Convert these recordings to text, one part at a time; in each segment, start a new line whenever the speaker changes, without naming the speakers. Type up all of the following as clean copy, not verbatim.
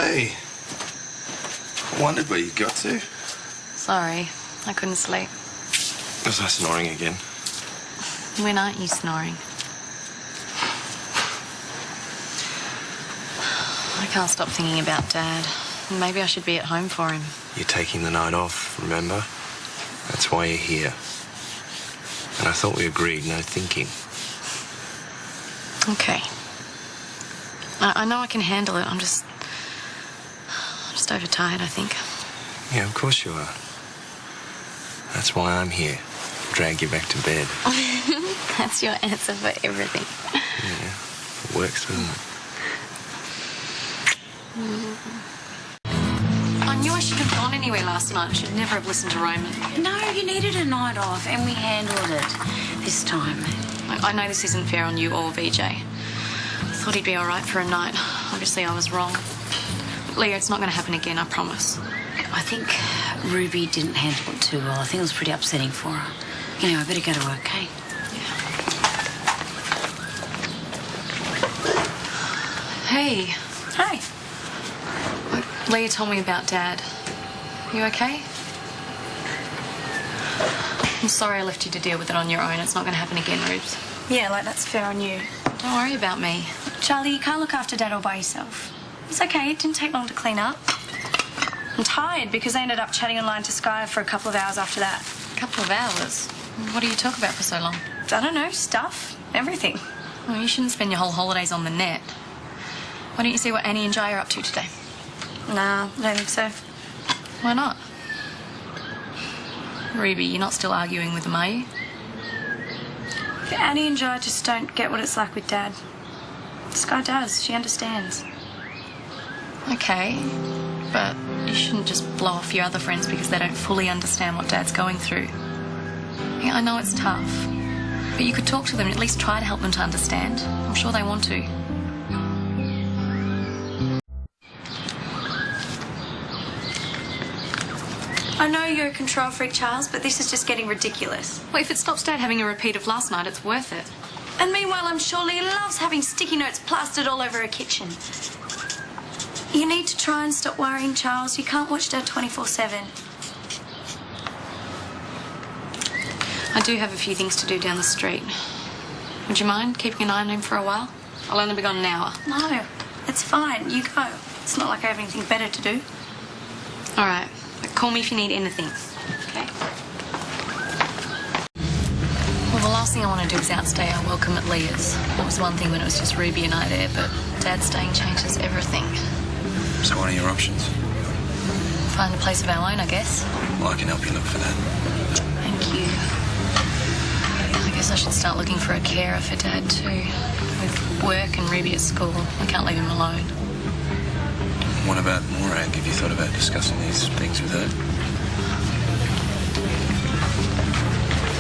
Hey. I wondered where you got to.
Sorry, I couldn't sleep.
Was I snoring again?
When aren't you snoring? I can't stop thinking about Dad. Maybe I should be at home for him.
You're taking the night off, remember? That's why you're here. And I thought we agreed, no thinking.
Okay. I know I can handle it. I'm just overtired, I think.
Yeah, of course you are. That's why I'm here. Drag you back to bed.
That's your answer for everything.
Yeah, it works, doesn't it?
I knew I shouldn't have gone anywhere last night. I should never have listened to Roman.
No, you needed a night off, and we handled it this time.
I know this isn't fair on you or VJ. I thought he'd be all right for a night. Obviously, I was wrong. Leah, it's not going to happen again, I promise.
I think Ruby didn't handle it too well. I think it was pretty upsetting for her. Anyway, I better go to work, okay?
Yeah. Hey.
Hey.
Leah told me about Dad. You okay? I'm sorry I left you to deal with it on your own. It's not going to happen again, Rubes.
Yeah, like, that's fair on you.
Don't worry about me.
Charlie, you can't look after Dad all by yourself. It's okay, it didn't take long to clean up. I'm tired because I ended up chatting online to Sky for a couple of hours after that.
A couple of hours? What do you talk about for so long?
I don't know, stuff, everything.
Well, you shouldn't spend your whole holidays on the net. Why don't you see what Annie and Jai are up to today?
Nah, I don't think so.
Why not? Ruby, you're not still arguing with them, are you?
Annie and Jai just don't get what it's like with Dad. Sky does, she understands.
Okay, but you shouldn't just blow off your other friends because they don't fully understand what Dad's going through. Yeah, I know it's tough, but you could talk to them and at least try to help them to understand. I'm sure they want to.
I know you're a control freak, Charles, but this is just getting ridiculous.
Well, if it stops Dad having a repeat of last night, it's worth it.
And meanwhile, I'm sure Leah loves having sticky notes plastered all over her kitchen. You need to try and stop worrying, Charles. You can't watch Dad 24/7.
I do have a few things to do down the street. Would you mind keeping an eye on him for a while? I'll only be gone an hour.
No, it's fine. You go. It's not like I have anything better to do.
All right. But call me if you need anything, okay? Well, the last thing I want to do is outstay our welcome at Leah's. That was one thing when it was just Ruby and I there, but Dad staying changes everything.
So what are your options?
Find a place of our own, I guess.
Well, I can help you look for that.
Thank you. I guess I should start looking for a carer for Dad, too. With work and Ruby at school, I can't leave him alone.
What about Morag? Have you thought about discussing these things with her?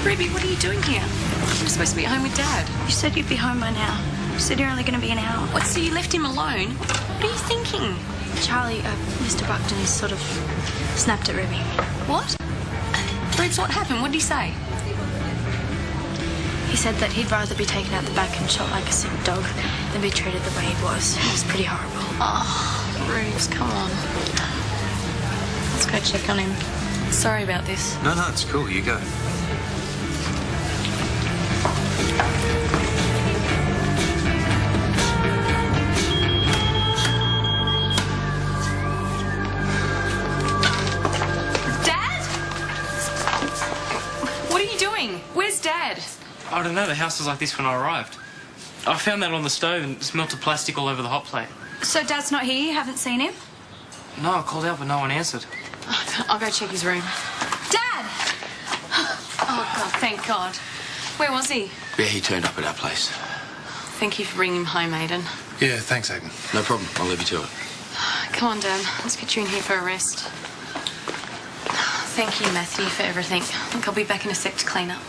Ruby, what are you doing here? You're supposed to be at home with Dad.
You said you'd be home by now. You said you're only going to be an hour.
What, so you left him alone? What are you thinking?
Charlie, Mr. Buckton sort of snapped at Ruby.
What? Rubes, what happened? What did he say?
He said that he'd rather be taken out the back and shot like a sick dog than be treated the way he was. It was pretty horrible.
Oh, Rubes, come on. Let's go check on him. Sorry about this.
No, it's cool. You go.
Where's Dad?
I don't know. The house was like this when I arrived. I found that on the stove and it's melted plastic all over the hot plate.
So Dad's not here? You haven't seen him?
No, I called out, but no one answered.
I'll go check his room.
Dad!
Oh, God, thank God. Where was he?
Yeah, he turned up at our place.
Thank you for bringing him home, Aiden.
Yeah, thanks, Aiden. No problem. I'll leave you to it.
Come on, Dad. Let's get you in here for a rest. Thank you, Matthew, for everything. I think I'll be back in a sec to clean up.